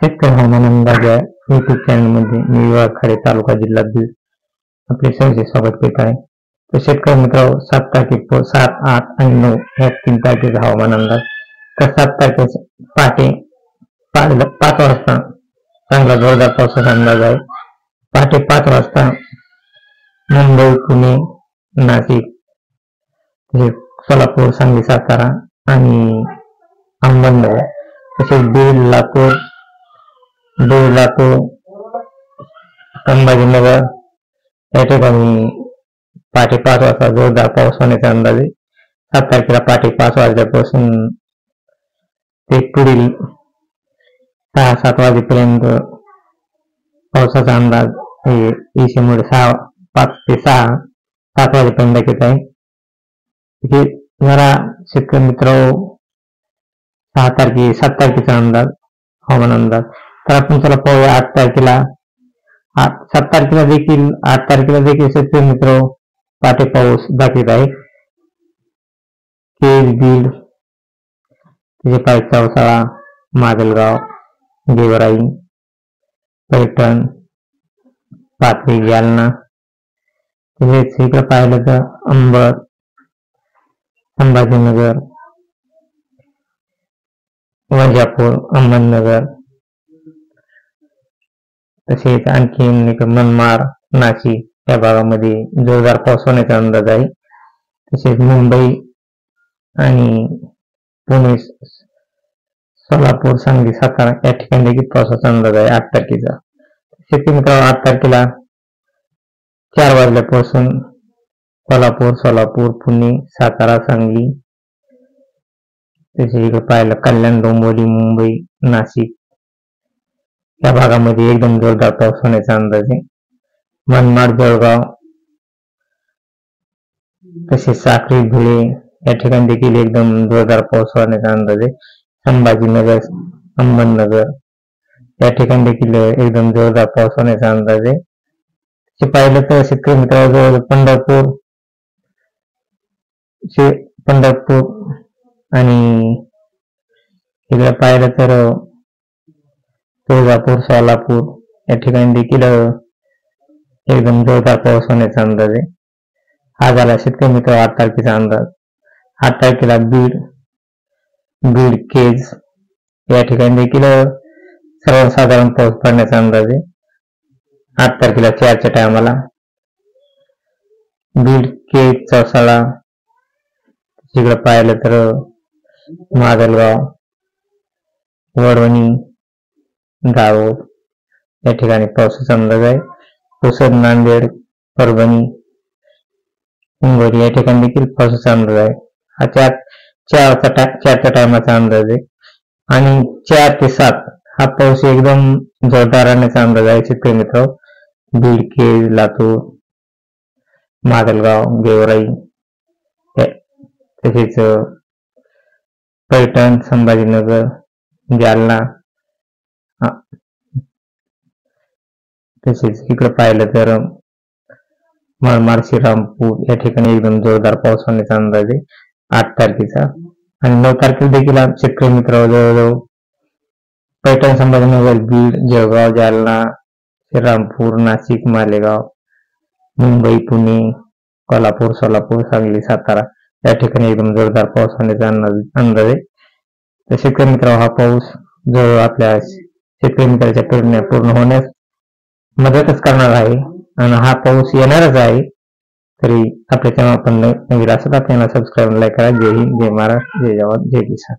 शेतकरी हवामान अंदाज या युट्यूब चॅनल मध्ये मी विभाग तालुका जिल्हा बीड आपले सहर्ष स्वागत करीत आहे। तर शेतकरी मित्रांनो 7 तारीख 7, 8 आणि 9 या 3 तारखेचा हवामान अंदाज। तर 7 तारखेचा पहाटे 5 वाजता चांगला जोरदार पावसाचा अंदाज आहे। पहाटे 5 वाजता मुंबई, पुणे, नाशिक, सोलापूर, सांगली, सातारा आणि अहमदनगर तसेच बीड, लातूर, संभाजीनगर या ठिकाणी पहाटे 5 वाजता जोरदार पाऊस होण्याचा अंदाज आहे। 7 तारखेला पहाटे 5 वाजल्यापासून ते पुढील 6-7 वाजेपर्यंत पावसाचा अंदाज हे ईशान्य 5 ते 6-7 वाजेपर्यंत येत आहे। हे जरा शेतकरी मित्र 7 तारखेचा अंदाज हवामान अंदाज। तर आपण चला पाहूया 8 तारखेला 7 तारखेला देखील 8 तारखेला देखील शेतकरी मित्र पहाटे पाऊस दाखवित आहे। केज, बीड, चौसाळा, माजलगाव, गेवराई, पैठण, पाथरी, जालना तसेच इकडे पाहिलं तर अंबड, संभाजीनगर, वजापूर, अहमदनगर तसेच आणखी मनमाड, नाशिक या भागामध्ये जोरदार पाऊस होण्याचा अंदाज आहे। तसेच मुंबई आणि पुणे, सोलापूर, सांगली, सातारा या ठिकाणी देखील पावसाचा अंदाज आहे 8 तारखेचा। शेतकरी मित्रांनो 8 तारखेला 4 वाजल्यापासून सोलापूर, पुणे, सातारा, सांगली तसे इकडे पाहिलं कल्याण, डोंबिवली, मुंबई, नाशिक या भागामध्ये एकदम जोरदार पाऊस होण्याचा अंदाज आहे। मनमाड, जळगाव तसेच साक्री, धुळे या ठिकाणी देखील एकदम जोरदार पाऊस होण्याचा अंदाज आहे। संभाजीनगर, अहमदनगर या ठिकाणी देखील एकदम जोरदार पाऊस होण्याचा अंदाज आहे। ते पाहिलं तर शेतकरी मित्रांनो पंढरपूर आणि इकडे पाहिलं तर तुळजापूर, सोलापूर या ठिकाणी देखील एकदम जोरदार पाऊस होण्याचा अंदाज आहे। हा झाला शेतकरी मित्र 8 तारखेचा अंदाज। 8 तारखेला बीड, केज या ठिकाणी देखील सर्वसाधारण पाऊस पडण्याचा अंदाज आहे। 8 तारखेला 4च्या टायमाला बीड, केज, चौसाळा इकडे पाहिलं तर माजलगाव, वडवणी, दाहोद या ठिकाणी पावसाचा अंदाज आहे। पुसद, नांदेड, परभणी, हिंगोली या ठिकाणी देखील पावसाचा अंदाज आहे। हा 4च्या टायमाचा अंदाज आहे आणि 4 ते 7 हा पाऊस एकदम जोरदार राहण्याचा अंदाज आहे। शेतकरी मित्र बीड, केज, लातूर, माजलगाव, गेवराई तसेच पैठण, संभाजीनगर, जालना तसेच इकडे पाहिलं तर मनमाड, श्रीरामपूर या ठिकाणी एकदम जोरदार पाऊस होण्याचा अंदाज आहे 8 तारखेचा। आणि 9 तारखेला देखील शेतकरी मित्र जवळजवळ पैठण, संभाजीनगर, बीड, जळगाव, जालना, श्रीरामपूर, नाशिक, मालेगाव, मुंबई, पुणे, कोल्हापूर, सोलापूर, सांगली, सातारा या ठिकाणी एकदम जोरदार पाऊस होण्याचा अंदाज आहे। तर शेतकरी मित्र हा पाऊस जो आपल्या शेतकरी मित्राच्या पेरण्या पूर्ण होण्यास मदतच करणार आहे आणि हा पाऊस येणारच आहे। तरी आपल्या चॅनल आपण नवीन असेल तर आपल्याला सबस्क्राईब, लाईक करा। जय हिंद, जय महाराष्ट्र, जय जवान, जय किसान।